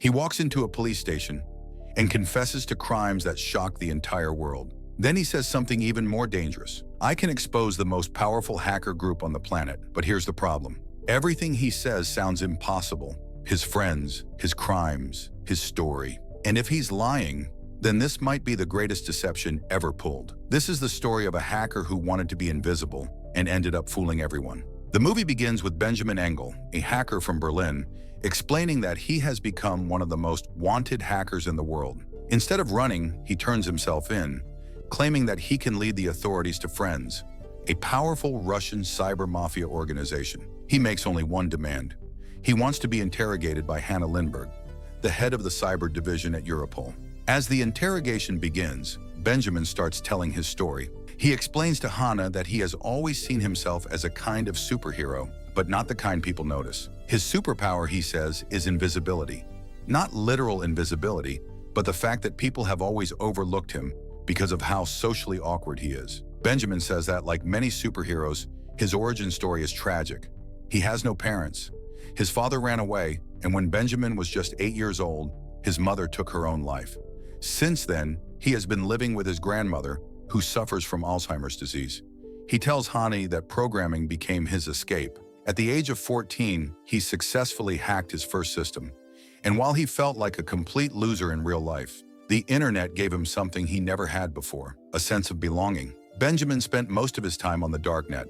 He walks into a police station and confesses to crimes that shock the entire world. Then he says something even more dangerous. I can expose the most powerful hacker group on the planet, but here's the problem. Everything he says sounds impossible. His friends, his crimes, his story. And if he's lying, then this might be the greatest deception ever pulled. This is the story of a hacker who wanted to be invisible and ended up fooling everyone. The movie begins with Benjamin Engel, a hacker from Berlin, explaining that he has become one of the most wanted hackers in the world. Instead of running, he turns himself in, claiming that he can lead the authorities to Friends, a powerful Russian cyber mafia organization. He makes only one demand. He wants to be interrogated by Hannah Lindberg, the head of the cyber division at Europol. As the interrogation begins, Benjamin starts telling his story. He explains to Hannah that he has always seen himself as a kind of superhero, but not the kind people notice. His superpower, he says, is invisibility. Not literal invisibility, but the fact that people have always overlooked him because of how socially awkward he is. Benjamin says that, like many superheroes, his origin story is tragic. He has no parents. His father ran away, and when Benjamin was just 8 years old, his mother took her own life. Since then, he has been living with his grandmother, who suffers from Alzheimer's disease. He tells Hani that programming became his escape. At the age of 14, he successfully hacked his first system. And while he felt like a complete loser in real life, the internet gave him something he never had before, a sense of belonging. Benjamin spent most of his time on the darknet,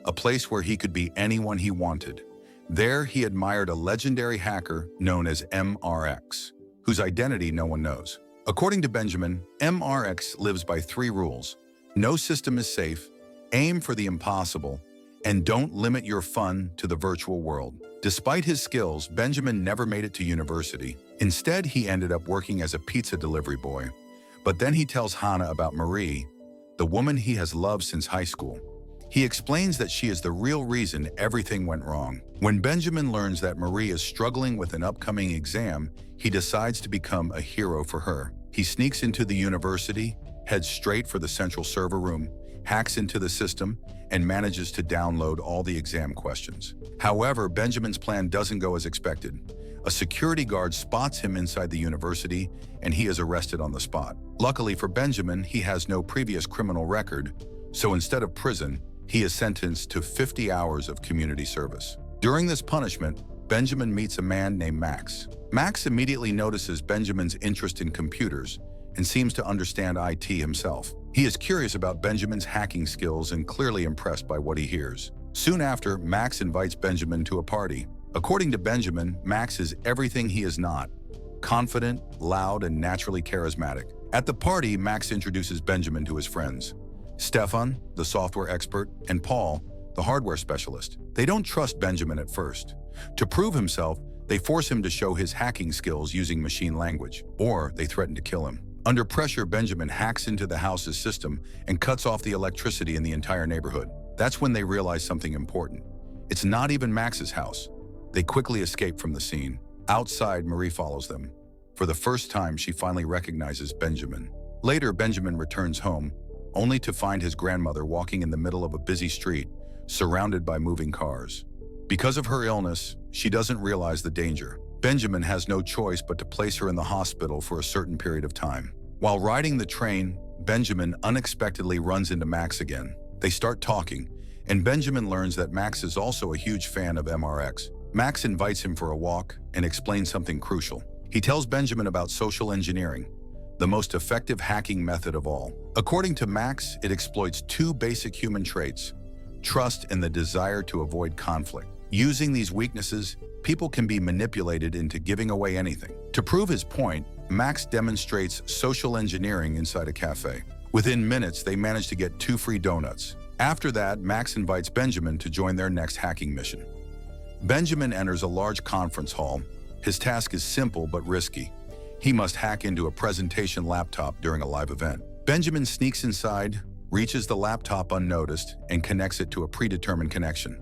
a place where he could be anyone he wanted. There, he admired a legendary hacker known as MRX, whose identity no one knows. According to Benjamin, MRX lives by 3 rules. No system is safe, aim for the impossible, and don't limit your fun to the virtual world. Despite his skills, Benjamin never made it to university. Instead, he ended up working as a pizza delivery boy. But then he tells Hannah about Marie, the woman he has loved since high school. He explains that she is the real reason everything went wrong. When Benjamin learns that Marie is struggling with an upcoming exam, he decides to become a hero for her. He sneaks into the university, heads straight for the central server room, hacks into the system, and manages to download all the exam questions. However, Benjamin's plan doesn't go as expected. A security guard spots him inside the university, and he is arrested on the spot. Luckily for Benjamin, he has no previous criminal record, so instead of prison, he is sentenced to 50 hours of community service. During this punishment, Benjamin meets a man named Max. Max immediately notices Benjamin's interest in computers and seems to understand IT himself. He is curious about Benjamin's hacking skills and clearly impressed by what he hears. Soon after, Max invites Benjamin to a party. According to Benjamin, Max is everything he is not: confident, loud, and naturally charismatic. At the party, Max introduces Benjamin to his friends: Stefan, the software expert, and Paul, the hardware specialist. They don't trust Benjamin at first. To prove himself, they force him to show his hacking skills using machine language, or they threaten to kill him. Under pressure, Benjamin hacks into the house's system and cuts off the electricity in the entire neighborhood. That's when they realize something important. It's not even Max's house. They quickly escape from the scene. Outside, Marie follows them. For the first time, she finally recognizes Benjamin. Later, Benjamin returns home, only to find his grandmother walking in the middle of a busy street, surrounded by moving cars. Because of her illness, she doesn't realize the danger. Benjamin has no choice but to place her in the hospital for a certain period of time. While riding the train, Benjamin unexpectedly runs into Max again. They start talking, and Benjamin learns that Max is also a huge fan of MRX. Max invites him for a walk and explains something crucial. He tells Benjamin about social engineering, the most effective hacking method of all. According to Max, it exploits 2 basic human traits: trust and the desire to avoid conflict. Using these weaknesses, people can be manipulated into giving away anything. To prove his point, Max demonstrates social engineering inside a cafe. Within minutes, they manage to get 2 free donuts. After that, Max invites Benjamin to join their next hacking mission. Benjamin enters a large conference hall. His task is simple but risky. He must hack into a presentation laptop during a live event. Benjamin sneaks inside, reaches the laptop unnoticed, and connects it to a predetermined connection.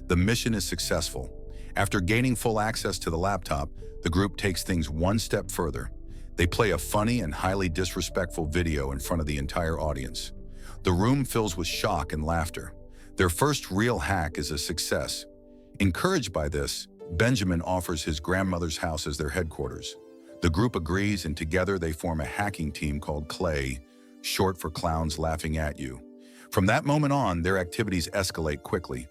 The mission is successful. After gaining full access to the laptop, the group takes things one step further. They play a funny and highly disrespectful video in front of the entire audience. The room fills with shock and laughter. Their first real hack is a success. Encouraged by this, Benjamin offers his grandmother's house as their headquarters. The group agrees, and together they form a hacking team called Clay, short for Clowns Laughing at You. From that moment on, their activities escalate quickly.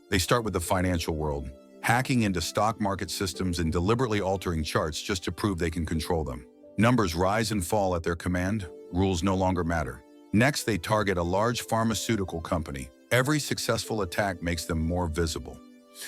They start with the financial world, hacking into stock market systems and deliberately altering charts just to prove they can control them. Numbers rise and fall at their command, rules no longer matter. Next, they target a large pharmaceutical company. Every successful attack makes them more visible.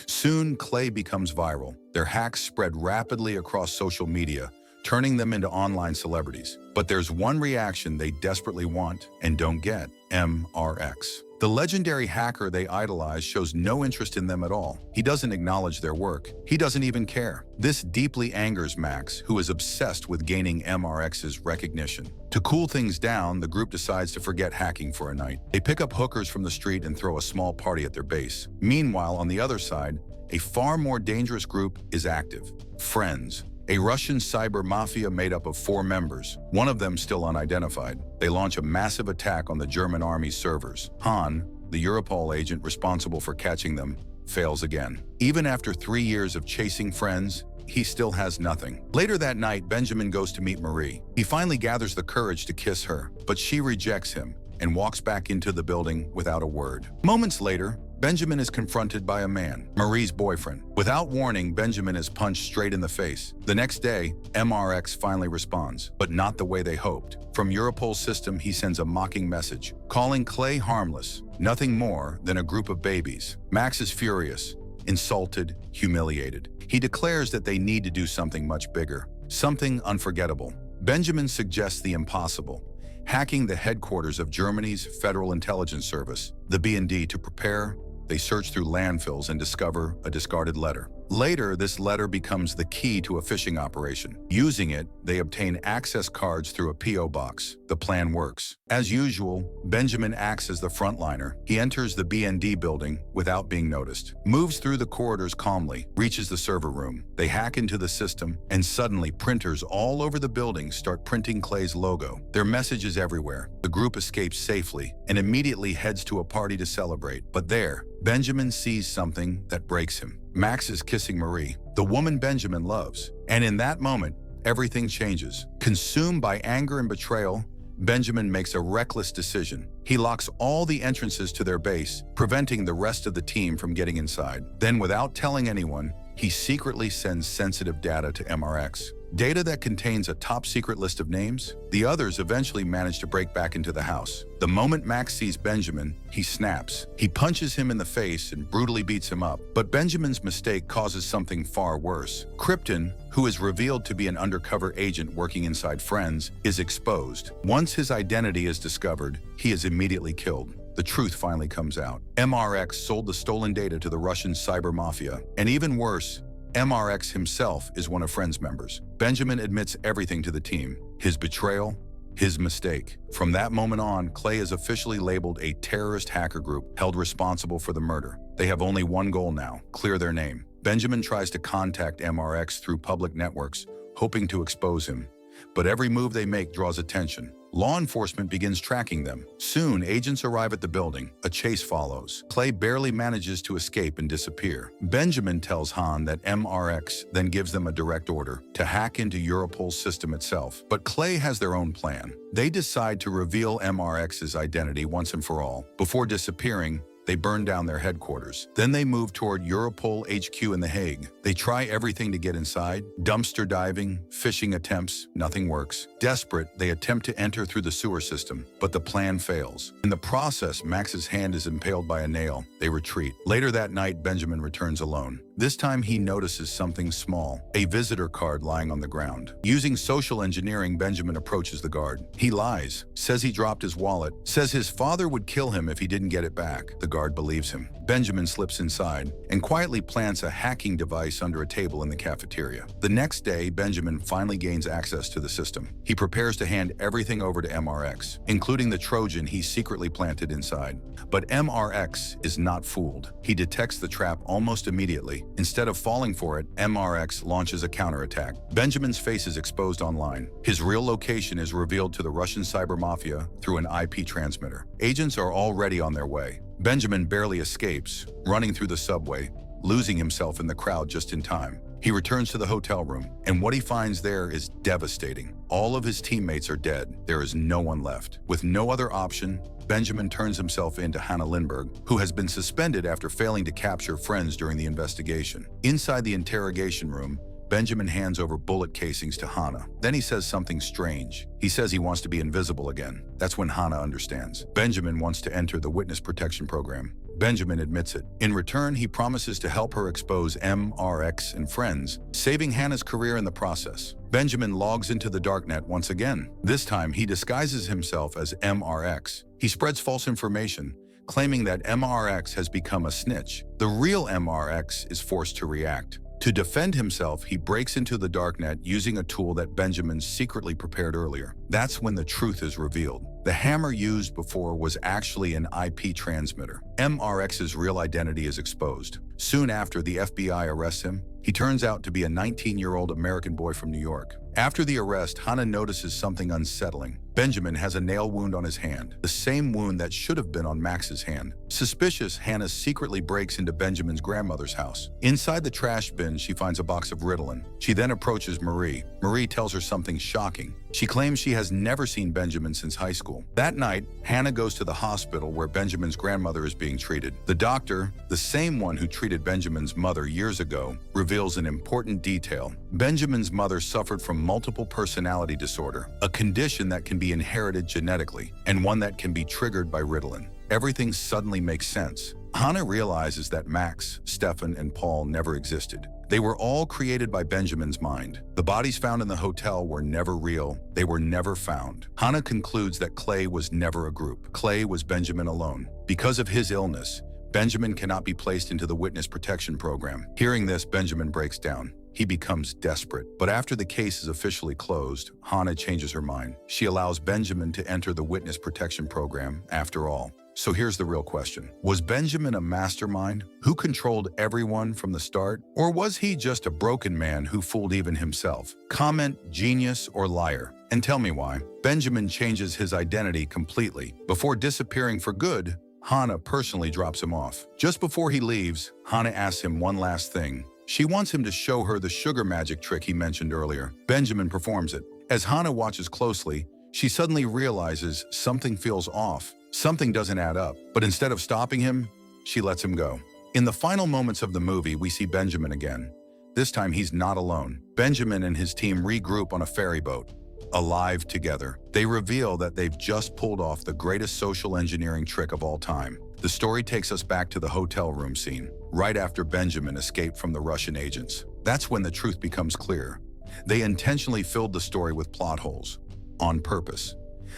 Soon, Clay becomes viral. Their hacks spread rapidly across social media, turning them into online celebrities. But there's one reaction they desperately want and don't get: MRX. The legendary hacker they idolize shows no interest in them at all. He doesn't acknowledge their work. He doesn't even care. This deeply angers Max, who is obsessed with gaining MRX's recognition. To cool things down, the group decides to forget hacking for a night. They pick up hookers from the street and throw a small party at their base. Meanwhile, on the other side, a far more dangerous group is active: Friends, a Russian cyber mafia made up of 4 members, one of them still unidentified. They launch a massive attack on the German army's servers. Han, the Europol agent responsible for catching them, fails again. Even after 3 years of chasing Friends, he still has nothing. Later that night, Benjamin goes to meet Marie. He finally gathers the courage to kiss her, but she rejects him and walks back into the building without a word. Moments later, Benjamin is confronted by a man, Marie's boyfriend. Without warning, Benjamin is punched straight in the face. The next day, MRX finally responds, but not the way they hoped. From Europol's system, he sends a mocking message, calling Clay harmless, nothing more than a group of babies. Max is furious, insulted, humiliated. He declares that they need to do something much bigger, something unforgettable. Benjamin suggests the impossible: hacking the headquarters of Germany's Federal Intelligence Service, the BND. To prepare, they search through landfills and discover a discarded letter. Later, this letter becomes the key to a phishing operation. Using it, they obtain access cards through a P.O. box. The plan works. As usual, Benjamin acts as the frontliner. He enters the BND building without being noticed, moves through the corridors calmly, reaches the server room. They hack into the system, and suddenly printers all over the building start printing Clay's logo. Their message is everywhere. The group escapes safely and immediately heads to a party to celebrate. But there, Benjamin sees something that breaks him. Max is kissing Marie, the woman Benjamin loves. And in that moment, everything changes. Consumed by anger and betrayal, Benjamin makes a reckless decision. He locks all the entrances to their base, preventing the rest of the team from getting inside. Then, without telling anyone, he secretly sends sensitive data to MRX. Data that contains a top-secret list of names. The others eventually manage to break back into the house. The moment Max sees Benjamin, he snaps. He punches him in the face and brutally beats him up. But Benjamin's mistake causes something far worse. Krypton, who is revealed to be an undercover agent working inside Friends, is exposed. Once his identity is discovered, he is immediately killed. The truth finally comes out. MRX sold the stolen data to the Russian cyber mafia. And even worse, MRX himself is one of Friends' members. Benjamin admits everything to the team: his betrayal, his mistake. From that moment on, Clay is officially labeled a terrorist hacker group held responsible for the murder. They have only one goal now: clear their name. Benjamin tries to contact MRX through public networks, hoping to expose him. But every move they make draws attention. Law enforcement begins tracking them. Soon, agents arrive at the building. A chase follows. Clay barely manages to escape and disappear. Benjamin tells Han that MRX then gives them a direct order to hack into Europol's system itself. But Clay has their own plan. They decide to reveal MRX's identity once and for all. Before disappearing, they burn down their headquarters. Then they move toward Europol HQ in The Hague. They try everything to get inside: dumpster diving, phishing attempts, nothing works. Desperate, they attempt to enter through the sewer system, but the plan fails. In the process, Max's hand is impaled by a nail. They retreat. Later that night, Benjamin returns alone. This time he notices something small: a visitor card lying on the ground. Using social engineering, Benjamin approaches the guard. He lies, says he dropped his wallet, says his father would kill him if he didn't get it back. The guard believes him. Benjamin slips inside and quietly plants a hacking device under a table in the cafeteria. The next day, Benjamin finally gains access to the system. He prepares to hand everything over to MRX, including the Trojan he secretly planted inside. But MRX is not fooled. He detects the trap almost immediately. Instead of falling for it, MRX launches a counterattack. Benjamin's face is exposed online. His real location is revealed to the Russian cyber mafia through an IP transmitter. Agents are already on their way. Benjamin barely escapes, running through the subway, losing himself in the crowd just in time. He returns to the hotel room, and what he finds there is devastating. All of his teammates are dead. There is no one left. With no other option, Benjamin turns himself in to Hannah Lindbergh, who has been suspended after failing to capture friends during the investigation. Inside the interrogation room, Benjamin hands over bullet casings to Hannah. Then he says something strange. He says he wants to be invisible again. That's when Hannah understands. Benjamin wants to enter the witness protection program. Benjamin admits it. In return, he promises to help her expose MRX and friends, saving Hannah's career in the process. Benjamin logs into the darknet once again. This time, he disguises himself as MRX. He spreads false information, claiming that MRX has become a snitch. The real MRX is forced to react. To defend himself, he breaks into the darknet using a tool that Benjamin secretly prepared earlier. That's when the truth is revealed. The hammer used before was actually an IP transmitter. MRX's real identity is exposed. Soon after the FBI arrests him, he turns out to be a 19-year-old American boy from New York. After the arrest, Hannah notices something unsettling. Benjamin has a nail wound on his hand, the same wound that should have been on Max's hand. Suspicious, Hannah secretly breaks into Benjamin's grandmother's house. Inside the trash bin, she finds a box of Ritalin. She then approaches Marie. Marie tells her something shocking. She claims she has never seen Benjamin since high school. That night, Hannah goes to the hospital where Benjamin's grandmother is being treated. The doctor, the same one who treated Benjamin's mother years ago, reveals an important detail. Benjamin's mother suffered from multiple personality disorder, a condition that can be inherited genetically, and one that can be triggered by Ritalin. Everything suddenly makes sense. Hannah realizes that Max, Stefan, and Paul never existed. They were all created by Benjamin's mind. The bodies found in the hotel were never real. They were never found. Hannah concludes that Clay was never a group. Clay was Benjamin alone. Because of his illness, Benjamin cannot be placed into the witness protection program. Hearing this, Benjamin breaks down. He becomes desperate. But after the case is officially closed, Hannah changes her mind. She allows Benjamin to enter the witness protection program after all. So here's the real question. Was Benjamin a mastermind who controlled everyone from the start? Or was he just a broken man who fooled even himself? Comment genius or liar, and tell me why. Benjamin changes his identity completely. Before disappearing for good, Hannah personally drops him off. Just before he leaves, Hannah asks him one last thing. She wants him to show her the sugar magic trick he mentioned earlier. Benjamin performs it. As Hannah watches closely, she suddenly realizes something feels off. Something doesn't add up. But instead of stopping him, she lets him go. In the final moments of the movie, we see Benjamin again. This time, he's not alone. Benjamin and his team regroup on a ferry boat, alive together. They reveal that they've just pulled off the greatest social engineering trick of all time. The story takes us back to the hotel room scene, right after Benjamin escaped from the Russian agents. That's when the truth becomes clear. They intentionally filled the story with plot holes, on purpose.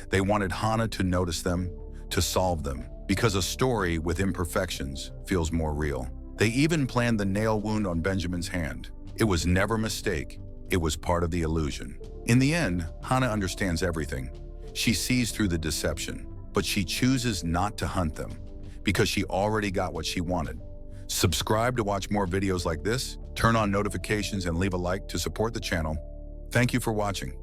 They wanted Hannah to notice them, to solve them, because a story with imperfections feels more real. They even planned the nail wound on Benjamin's hand. It was never a mistake. It was part of the illusion. In the end, Hannah understands everything. She sees through the deception, but she chooses not to hunt them because she already got what she wanted. Subscribe to watch more videos like this, turn on notifications, and leave a like to support the channel. Thank you for watching.